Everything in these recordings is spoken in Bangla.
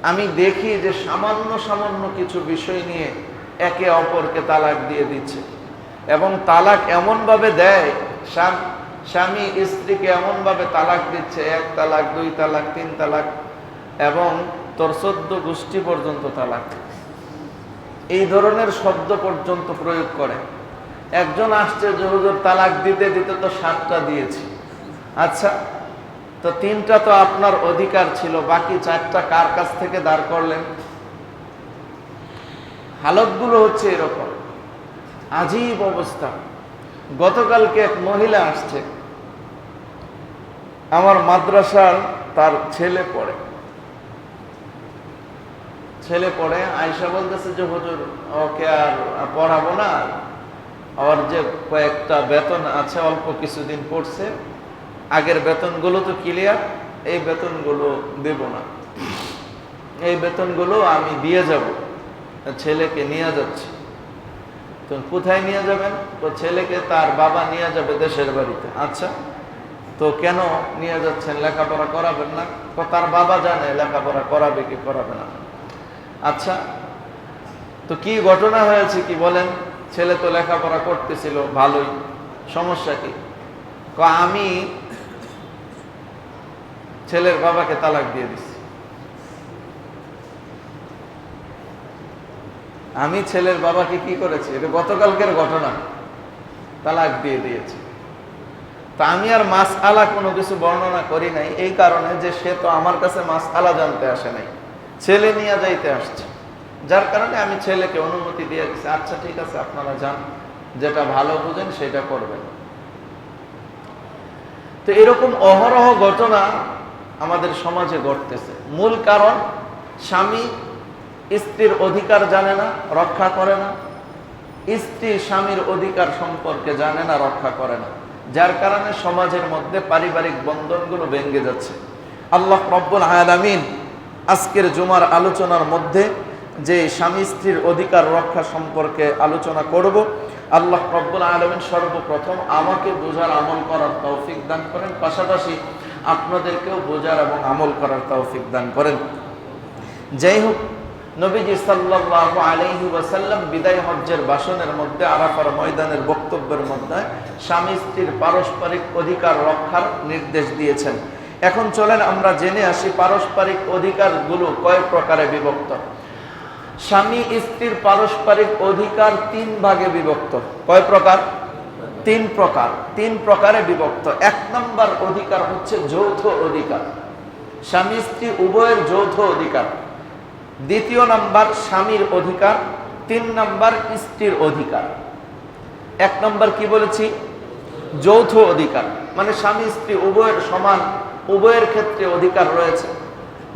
আমি দেখি যে সামান্য সামান্য কিছু বিষয় নিয়ে একে অপরকে তালাক দিয়ে দিচ্ছে, এবং তালাক এমনভাবে দেয়, স্বামী স্ত্রীকে এমনভাবে তালাক দিচ্ছে, 1 তালাক, 2 তালাক, 3 তালাক, এবং তোর 14 গোষ্ঠী পর্যন্ত তালাক, এই ধরনের শব্দ পর্যন্ত প্রয়োগ করে। একজন আসছে যে হুজুর তালাক দিতে দিতে তো 7টা দিয়েছি। আচ্ছা, তো 3টা তো আপনার অধিকার ছিল, বাকি 4টা কার কাছ থেকে দাঁড় করলেন? হালতগুলো হচ্ছে এরকম, আজীব অবস্থা। গতকালকে এক মহিলা আসছে আমার মাদ্রাসার, তার ছেলে পড়ে আয়েশা বলতেছে যে হুজুর ওকে আর পড়াবো না, আর যে কয়েকটা বেতন আছে অল্প কিছুদিন পড়ছে, আগের বেতনগুলো তো ক্লিয়ার, এই বেতনগুলো দেব না, এই বেতনগুলো আমি দিয়ে যাব, ছেলেকে নিয়ে যাচ্ছি। তো কোথায় নিয়ে যাবেন? তো ছেলেকে তার বাবা নিয়ে যাবে দেশের বাড়িতে। আচ্ছা, তো কেন নিয়ে যাচ্ছেন? লেখাপড়া করাবেন না? তো তার বাবা জানে লেখাপড়া করাবে কি করাবে না। আচ্ছা, তো কি ঘটনা হয়েছে কি বলেন? ছেলে তো লেখাপড়া করতেছিল ভালোই, সমস্যা কি? আমি ছেলের বাবাকে তালাক দিয়ে দিচ্ছি। আমি ছেলের বাবাকে কি করেছি? এটা গতকালকের ঘটনা, তালাক দিয়ে দিয়েছি। তা আমি আর মাসআলা কোনো কিছু বর্ণনা করি নাই, এই কারণে যে সে তো আমার কাছে মাসআলা জানতে আসে নাই, ছেলে নিয়ে যাইতে আসছে, যার কারণে আমি ছেলেকে অনুমতি দিয়ে দিচ্ছি। আচ্ছা ঠিক আছে, আপনারা যান, যেটা ভালো বুঝেন সেটা করবেন। তো এরকম অহরহ ঘটনা আমাদের সমাজে ঘটতেছে। মূল কারণ, স্বামী স্ত্রীর অধিকার জানে না, রক্ষা করে না, স্ত্রী স্বামীর অধিকার সম্পর্কে জানে না, রক্ষা করে না, যার কারণে সমাজের মধ্যে পারিবারিক বন্ধনগুলো ভেঙে যাচ্ছে। আল্লাহ রব্বুল আলামিন আজকের জুমার আলোচনার মধ্যে যে স্বামী স্ত্রীর অধিকার রক্ষা সম্পর্কে আলোচনা করব, আল্লাহ রব্বুল আলামিন সর্বপ্রথম আমাকে বোঝার আমল করার তৌফিক দান করেন, পাশাপাশি আপনাদেরকেও বোঝার এবং আমল করার তৌফিক দান করেন। যাই হোক, নবীজি সাল্লাল্লাহু আলাইহি ওয়াসাল্লাম বিদায় হজ্জের ভাষণের মধ্যে, আরাফার ময়দানের বক্তব্যের মধ্যে স্বামী স্ত্রীর পারস্পরিক অধিকার রক্ষার নির্দেশ দিয়েছেন। এখন চলেন আমরা জেনে আসি পারস্পরিক অধিকারগুলো কয় প্রকারে বিভক্ত। স্বামী স্ত্রীর পারস্পরিক অধিকার 3 ভাগে বিভক্ত। কয় প্রকার? 3 প্রকার, 3 প্রকারে বিভক্ত। 1 নম্বর অধিকার হচ্ছে যৌথ অধিকার, স্বামী স্ত্রী উভয়ের যৌথ অধিকার। 2 নম্বর স্বামীর অধিকার, 3 নম্বর স্ত্রীর অধিকার। 1 নম্বর কি বলেছি? যৌথ অধিকার, মানে স্বামী স্ত্রী উভয়ের সমান, উভয়ের ক্ষেত্রে অধিকার রয়েছে।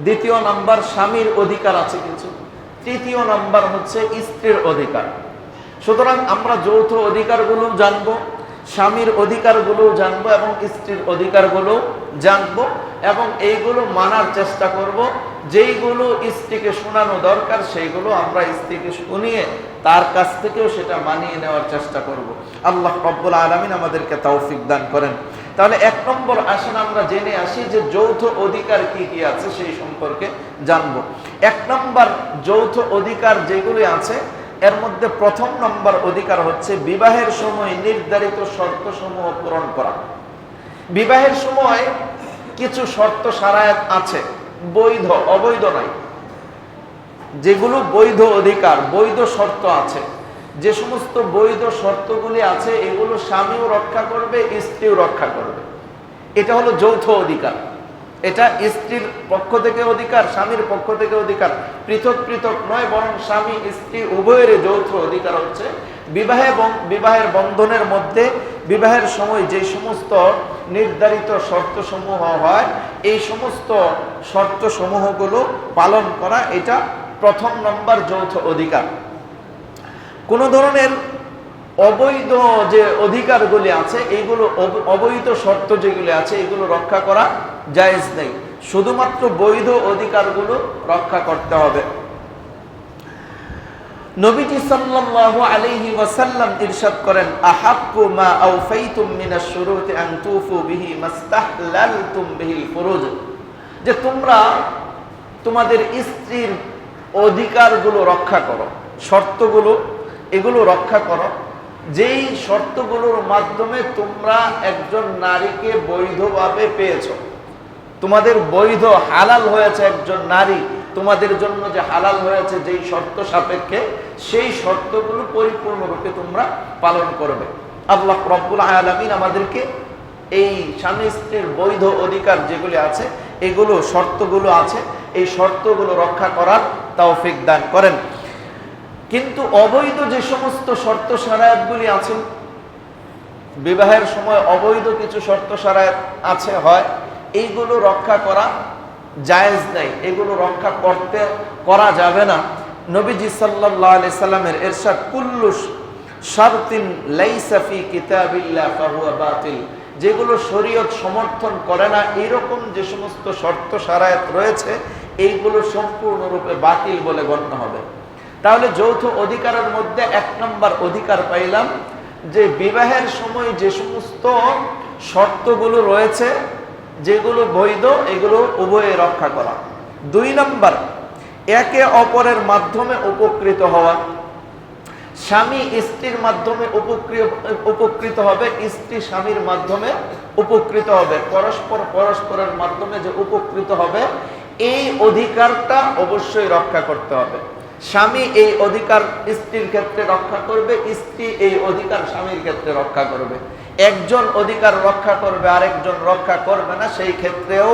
2 নম্বর স্বামীর অধিকার আছে কিছু। 3 নম্বর হচ্ছে স্ত্রীর অধিকার। সুতরাং আমরা যৌথ অধিকারগুলো জানবো, স্বামীর অধিকারগুলো জানবো এবং স্ত্রীর অধিকারগুলো জানবো, এবং এইগুলো মানার চেষ্টা করব। যেইগুলো স্ত্রীকে শোনানো দরকার সেইগুলো আমরা স্ত্রীকে শুনিয়ে তার কাছ থেকেও সেটা মানিয়ে নেওয়ার চেষ্টা করব। আল্লাহ রব্বুল আলামিন আমাদেরকে তৌফিক দান করেন। তাহলে 1 নম্বর আসেন আমরা জেনে আসি যে যৌথ অধিকার কি কি আছে সেই সম্পর্কে জানবো। 1 নম্বর যৌথ অধিকার যেগুলি আছে, এর মধ্যে 1ম নম্বর অধিকার হচ্ছে বিবাহের সময় নির্ধারিত শর্তসমূহ পূরণ করা। বিবাহের সময় কিছু শর্ত শারায়াত আছে, বৈধ, অবৈধ নাই। যেগুলো বৈধ অধিকার, বৈধ শর্ত আছে, যে সমস্ত বৈধ শর্তগুলি আছে এগুলো স্বামীও রক্ষা করবে, স্ত্রীও রক্ষা করবে। এটা হলো যৌথ অধিকার। এটা স্ত্রীর পক্ষ থেকে অধিকার, স্বামীর পক্ষ থেকে অধিকার, পৃথক পৃথক নয়, বরং স্বামী স্ত্রী উভয়ের যৌথ অধিকার হচ্ছে বিবাহের বন্ধনের মধ্যে বিবাহের সময় যে সমস্ত নির্ধারিত শর্তসমূহ হয়, এই সমস্ত শর্তসমূহগুলো পালন করা, এটা 1ম নম্বর যৌথ অধিকার। কোনো ধরনের অবৈধ যে অধিকারগুলি আছে, এইগুলো অবৈধ শর্ত যেগুলি আছে এগুলো রক্ষা করা জায়েজ নেই, শুধুমাত্র বৈধ অধিকারগুলো রক্ষা করতে হবে। নবীজি সাল্লাল্লাহু আলাইহি ওয়াসাল্লাম ইরশাদ করেন, আহাক্কু মা আওফাইতুম মিনাশ শুরুতি আন তুফু বিহি মাস্তাহলালতুম বিহিল ফুরুজ, যে তোমরা তোমাদের স্ত্রীর অধিকারগুলো রক্ষা করো, শর্তগুলো এগুলো রক্ষা করো, যেই শর্তগুলোর মাধ্যমে তোমরা একজন নারীকে বৈধভাবে পেয়েছো, তোমাদের বৈধ হালাল হয়েছে একজন নারী, তোমাদের জন্য যে হালাল হয়েছে যেই শর্ত সাপেক্ষে, সেই শর্তগুলো পরিপূর্ণরূপে তোমরা পালন করবে। আল্লাহ রব্বুল আলামিন আমাদেরকে এই স্বামী স্ত্রীর বৈধ অধিকার যেগুলি আছে, এগুলো শর্তগুলো আছে, এই শর্তগুলো রক্ষা করার তৌফিক দান করেন। কিন্তু অবৈধ যে সমস্ত শর্ত শরায়াতগুলি আছে, বিবাহের সময় অবৈধ কিছু শর্ত শরায়াত আছে হয়, এইগুলো রক্ষা করা জায়েজ নেই, এগুলো রক্ষা করা যাবে না। নবীজি সাল্লাল্লাহু আলাইহি সাল্লামের ইরশাদ, কুল্লু শারতিন লাইসা ফি কিতাবিল্লাহ ফাহুয়া বাতিল, যেগুলো শরীয়ত সমর্থন করে না এরকম যে সমস্ত শর্ত শরায়াত রয়েছে, এইগুলো সম্পূর্ণরূপে বাতিল বলে গণ্য হবে। তাহলে যৌথ অধিকারের মধ্যে 1 নম্বর অধিকার পাইলাম যে বিবাহের সময় যে সমস্ত শর্তগুলো রয়েছে যেগুলো বৈধ, এগুলো উভয়ে রক্ষা করা। 2 নম্বর, একে অপরের মাধ্যমে উপকৃত হওয়া। স্বামী স্ত্রীর মাধ্যমে উপকৃত হবে, স্ত্রী স্বামীর মাধ্যমে উপকৃত হবে, পরস্পরের মাধ্যমে যে উপকৃত হবে, এই অধিকারটা অবশ্যই রক্ষা করতে হবে। স্বামী এই অধিকার স্ত্রীর ক্ষেত্রে রক্ষা করবে, স্ত্রী এই অধিকার স্বামীর ক্ষেত্রে রক্ষা করবে। একজন অধিকার রক্ষা করবে, আরেকজন রক্ষা করবে না, সেই ক্ষেত্রেও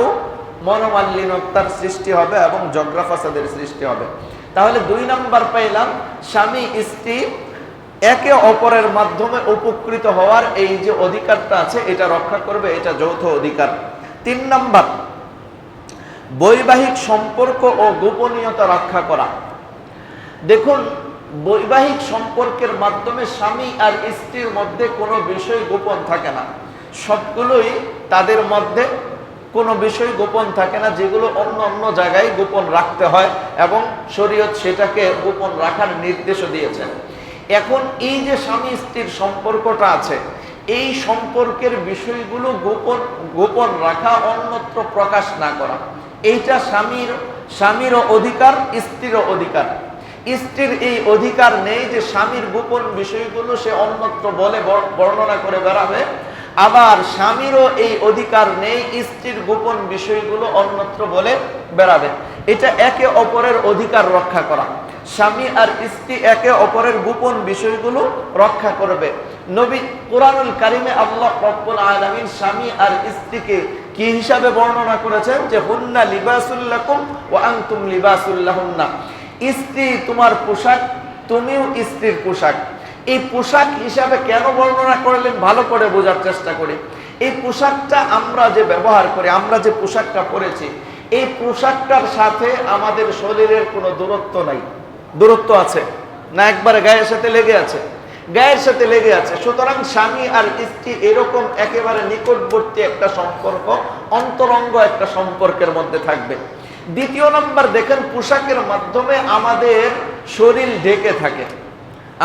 মনোমালিন্যতার সৃষ্টি হবে এবং ঝগড়া ফাসাদের সৃষ্টি হবে। তাহলে 2 নম্বর পাইলাম, স্বামী স্ত্রী একে অপরের মাধ্যমে উপকৃত হওয়ার এই যে অধিকারটা আছে, এটা রক্ষা করবে, এটা যৌথ অধিকার। 3 নম্বর, বৈবাহিক সম্পর্ক ও গোপনীয়তা রক্ষা করা। দেখুন, বৈবাহিক সম্পর্কের মাধ্যমে স্বামী আর স্ত্রীর মধ্যে কোনো বিষয় গোপন থাকে না, সবগুলোই তাদের মধ্যে কোনো বিষয় গোপন থাকে না, যেগুলো অন্য অন্য জায়গায় গোপন রাখতে হয় এবং শরীয়ত সেটাকে গোপন রাখার নির্দেশও দিয়েছেন। এখন এই যে স্বামী স্ত্রীর সম্পর্কটা আছে, এই সম্পর্কের বিষয়গুলো গোপন রাখা, অন্যত্র প্রকাশ না করা, এইটা স্বামীরও অধিকার, স্ত্রীরও অধিকার। স্ত্রীর এই অধিকার নেই যে স্বামীর গোপন বিষয়গুলো সে অন্যত্র বলে বর্ণনা করে বেড়াবে, আবার স্বামীরও এই অধিকার নেই স্ত্রীর গোপন বিষয়গুলো অন্যত্র বলে বেড়াবে। এটা একে অপরের অধিকার রক্ষা করা। স্বামী আর স্ত্রী একে অপরের গোপন বিষয়গুলো রক্ষা করবে। নবী কুরআনুল কারীমে আল্লাহ রাব্বুল আলামিন স্বামী আর স্ত্রীকে কি হিসাবে বর্ণনা করেছেন, যে হুন্না লিবাসুল লাকুম ওয়া আনতুম লিবাসুল লাহুন্না। স্ত্রী তোমার পোশাক, তুমিও স্ত্রীর পোশাক। এই পোশাক হিসাবে কেন বর্ণনা করলেন, ভালো করে বোঝার চেষ্টা করি। এই পোশাকটা আমরা যে ব্যবহার করি, আমরা যে পোশাকটা পরেছি, এই পোশাকটার সাথে আমাদের শরীরের কোনো দূরত্ব নাই। দূরত্ব আছে না? একবারে গায়ের সাথে লেগে আছে, গায়ের সাথে লেগে আছে। সুতরাং স্বামী আর স্ত্রী এরকম একেবারে নিকটবর্তী একটা সম্পর্ক, অন্তরঙ্গ একটা সম্পর্কের মধ্যে থাকবে। 2 নম্বর, দেখেন, পোশাকের মাধ্যমে আমাদের শরীর ঢেকে থাকে,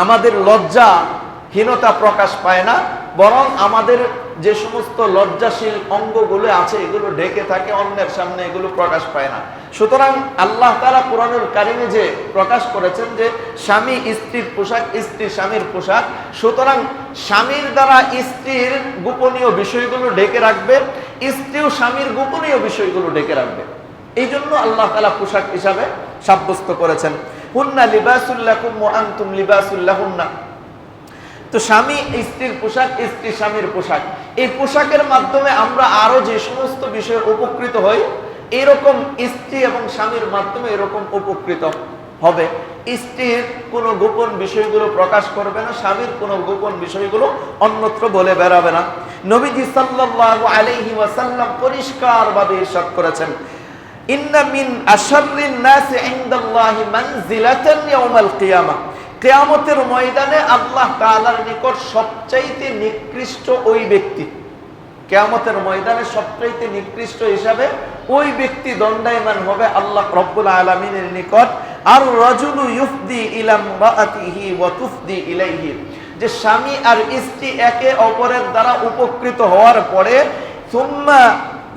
আমাদের লজ্জাহীনতা প্রকাশ পায় না, বরং আমাদের যে সমস্ত লজ্জাশীল অঙ্গগুলো আছে এগুলো ঢেকে থাকে, অন্যের সামনে এগুলো প্রকাশ পায় না। সুতরাং আল্লাহ তাআলা কুরআনুল কারীমে যে প্রকাশ করেছেন যে স্বামী স্ত্রীর পোশাক, স্ত্রী স্বামীর পোশাক, সুতরাং স্বামীর দ্বারা স্ত্রীর গোপনীয় বিষয়গুলো ঢেকে রাখবে, স্ত্রীও স্বামীর গোপনীয় বিষয়গুলো ঢেকে রাখবে। এই জন্য আল্লাহ তাআলা পোশাক হিসাবে সাব্যস্ত করেছেন, হুন্না লিবাসুল লাকুম ওয়া আনতুম লিবাসুল লাহুন্না। তো স্বামী স্ত্রীর পোশাক, স্ত্রী স্বামীর পোশাক। এই পোশাকের মাধ্যমে আমরা আরো যে সমস্ত বিষয়ে উপকৃত হই, এরকম স্ত্রী এবং স্বামীর মাধ্যমে এরকম উপকৃত হবে। স্ত্রীর কোনো গোপন বিষয়গুলো প্রকাশ করবে না, স্বামীর কোনো গোপন বিষয়গুলো অন্যত্র বলে বেড়াবে না। নবীজি সাল্লাল্লাহু আলাইহি ওয়াসাল্লাম পরিষ্কারভাবে ইরশাদ করেছেন, ইন্না মিন আশাররিন নাসি ইনদাল্লাহি মানজিলাতান ইয়াউমাল কিয়ামাহ। কিয়ামতের ময়দানে আল্লাহ তাআলার নিকট সবচাইতে নিকৃষ্ট ওই ব্যক্তি, কিয়ামতের ময়দানে সবচাইতে নিকৃষ্ট হিসাবে ওই ব্যক্তি দণ্ডায়মান হবে আল্লাহ রাব্বুল আলামিনের নিকট। আর রাজুলু ইউফদি ইলা ইমরাআতিহি ওয়া তুফদি ইলাইহি, যে স্বামী আর স্ত্রী একে অপরের দ্বারা উপকৃত হওয়ার পরে সুম্মা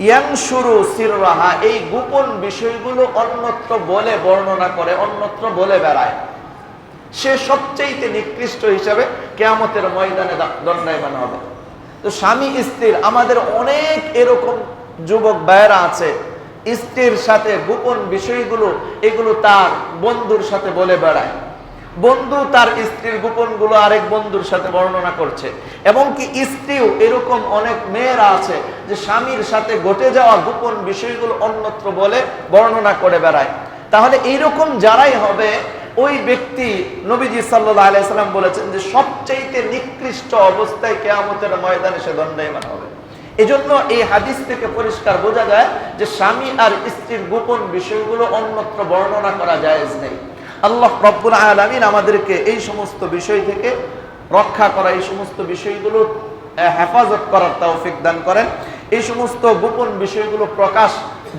ইয়ানশুরু সিররাহা, এই গোপন বিষয়গুলো অন্যত্র বলে বর্ণনা করে, অন্যত্র বলে বেড়ায়, সে সবচেয়ে নিকৃষ্ট হিসাবে কিয়ামতের ময়দানে দণ্ডায়মান হবে। তো স্বামী স্ত্রীর আমাদের অনেক এরকম যুবক ভাইয়েরা আছে, স্ত্রীর সাথে গোপন বিষয়গুলো এগুলো তার বন্ধুর সাথে বলে বেড়ায়, বন্ধু তার স্ত্রীর গোপন গুলো আরেক বন্ধুর সাথে বর্ণনা করছে। এবং কি স্ত্রীও এরকম অনেক মেয়েরা আছে যে স্বামীর সাথে ঘটে যাওয়া গোপন বিষয়গুলো অন্যত্র বলে বর্ণনা করে বেড়ায়। তাহলে এইরকম যারাই হবে, ওই ব্যক্তি নবীজি সাল্লাল্লাহু আলাইহি সাল্লাম বলেছেন যে সবচেয়ে নিকৃষ্ট অবস্থায় কিয়ামতের ময়দানে সে দণ্ডায়মান হবে। এজন্য এই হাদিস থেকে পরিষ্কার বোঝা যায় যে স্বামী আর স্ত্রীর গোপন বিষয়গুলো অন্যত্র বর্ণনা করা জায়েজ নেই। আল্লাহ রাব্বুল আলামিন আমাদেরকে এই সমস্ত বিষয় থেকে রক্ষা করা, এই সমস্ত বিষয়গুলো হেফাজত করার তৌফিক দান করেন। এই সমস্ত গোপন বিষয়গুলো প্রকাশ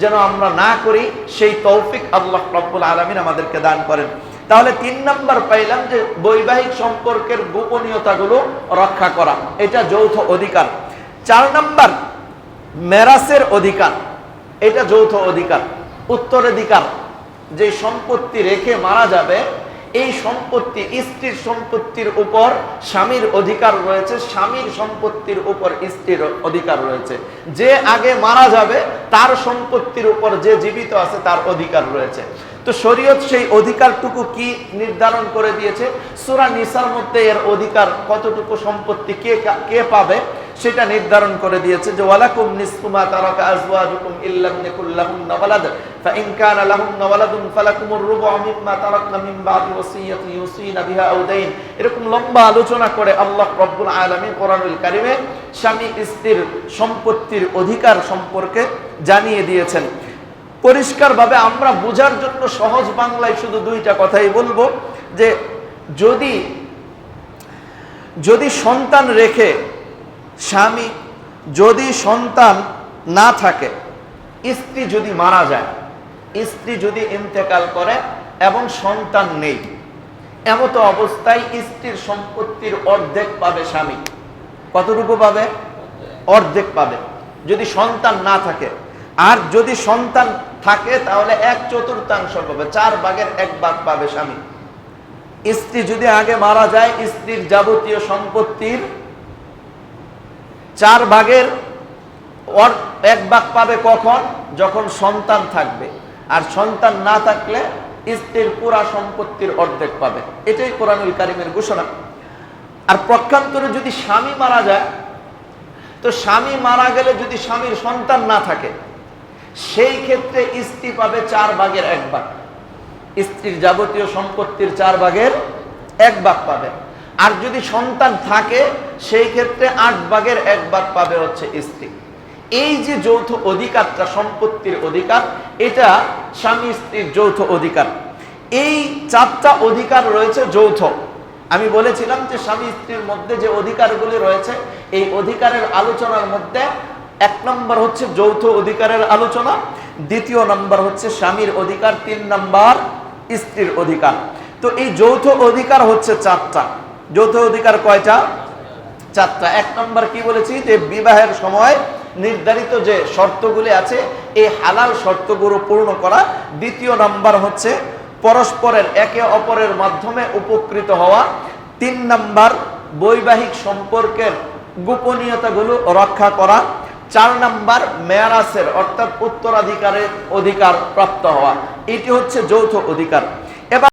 যেন আমরা না করি, সেই তৌফিক আল্লাহ রাব্বুল আলামিন আমাদেরকে দান করেন। তাহলে 3 নাম্বার পাইলাম যে বৈবাহিক সম্পর্কের গোপনীয়তাগুলো রক্ষা করা, এটা যৌথ অধিকার। 4 নাম্বার মেরাসের অধিকার, এটা যৌথ অধিকার, উত্তরাধিকার। যে সম্পত্তি রেখে মারা যাবে, এই সম্পত্তি স্ত্রীর সম্পত্তির উপর স্বামীর অধিকার রয়েছে, স্বামীর সম্পত্তির উপর স্ত্রীর অধিকার রয়েছে। যে আগে মারা যাবে তার সম্পত্তির উপর যে জীবিত আছে তার অধিকার রয়েছে। তো শরীয়ত সেই অধিকারটুকু কি নির্ধারণ করে দিয়েছে? সূরা নিসার মধ্যে এর অধিকার কতটুকু সম্পত্তি কে পাবে সেটা নির্ধারণ করে দিয়েছে যে ওয়ালাকুম নিসফু মা তারাকা আজওয়াজুকুম ইল্লাম ইয়াকুল লাহুন্না ওয়ালাদ ফাইন কানা লাহুন্না ওয়ালাদুন ফালাকুমুর রুবু মিম্মা তারাকনা মিন বাদি ওয়াসিয়াতি ইউসিনা বিহা আও দাইন। এরকম লম্বা আলোচনা করে আল্লাহ রাব্বুল আলামিন কোরআনুল কারীমে স্বামী স্ত্রীর সম্পত্তির অধিকার সম্পর্কে জানিয়ে দিয়েছেন পরিষ্কারভাবে। আমরা বোঝার জন্য সহজ বাংলায় শুধু 2টা কথাই বলবো যে যদি সন্তান রেখে স্বামী, যদি সন্তান না থাকে, স্ত্রী যদি মারা যায়, স্ত্রী যদি ইন্তেকাল করে এবং সন্তান নেই, এমত অবস্থায় স্ত্রীর সম্পত্তির অর্ধেক পাবে স্বামী। কতটুকু পাবে? অর্ধেক পাবে যদি সন্তান না থাকে। আর যদি সন্তান থাকে তাহলে 1/4 পাবে, 4 ভাগের 1 ভাগ পাবে স্বামী। স্ত্রী যদি আগে মারা যায়, স্ত্রীর যাবতীয় সম্পত্তির 4 ভাগের 1 ভাগ পাবে কখন? যখন সন্তান থাকবে। আর সন্তান না থাকলে স্ত্রীর পুরা সম্পত্তির অর্ধেক পাবে। এটাই কোরআনুল কারীমের ঘোষণা। আর পক্ষান্তরে যদি স্বামী মারা যায়, তো স্বামী মারা গেলে যদি স্বামীর সন্তান না থাকে, সেই ক্ষেত্রে স্ত্রী পাবে 4 ভাগের 1 ভাগ। স্ত্রীর যাবতীয় সম্পত্তির 4 ভাগের 1 ভাগ পাবে। আর যদি সন্তান থাকে সেই ক্ষেত্রে 8 ভাগের 1 ভাগ পাবে হচ্ছে স্ত্রী। এই যে যৌথ অধিকারটা, সম্পত্তির অধিকার, এটা স্বামী স্ত্রীর যৌথ অধিকার। এই 4টা অধিকার রয়েছে যৌথ। আমি বলেছিলাম যে স্বামী স্ত্রীর মধ্যে যে অধিকারগুলি রয়েছে, এই অধিকারের আলোচনার মধ্যে 1 নম্বর হচ্ছে যৌথ অধিকারের আলোচনা, 2য় নম্বর হচ্ছে স্বামীর অধিকার, 3 নম্বর স্ত্রীর অধিকার। তো এই যৌথ অধিকার হচ্ছে 4টা। যৌথ অধিকার কয়টা? 4টা। 1 নম্বর কি বলেছি? যে বিবাহের সময় নির্ধারিত যে শর্তগুলি আছে, এই হালাল শর্তগুলো পূর্ণ করা। 2য় নম্বর হচ্ছে পরস্পরের একে অপরের মাধ্যমে উপকৃত হওয়া। 3 নম্বর বৈবাহিক সম্পর্কের গোপনীয়তাগুলো রক্ষা করা। 4 নম্বর মেরাসের অর্থাৎ উত্তরাধিকারের অধিকার প্রাপ্ত হওয়া। এটি হচ্ছে যৌথ অধিকার।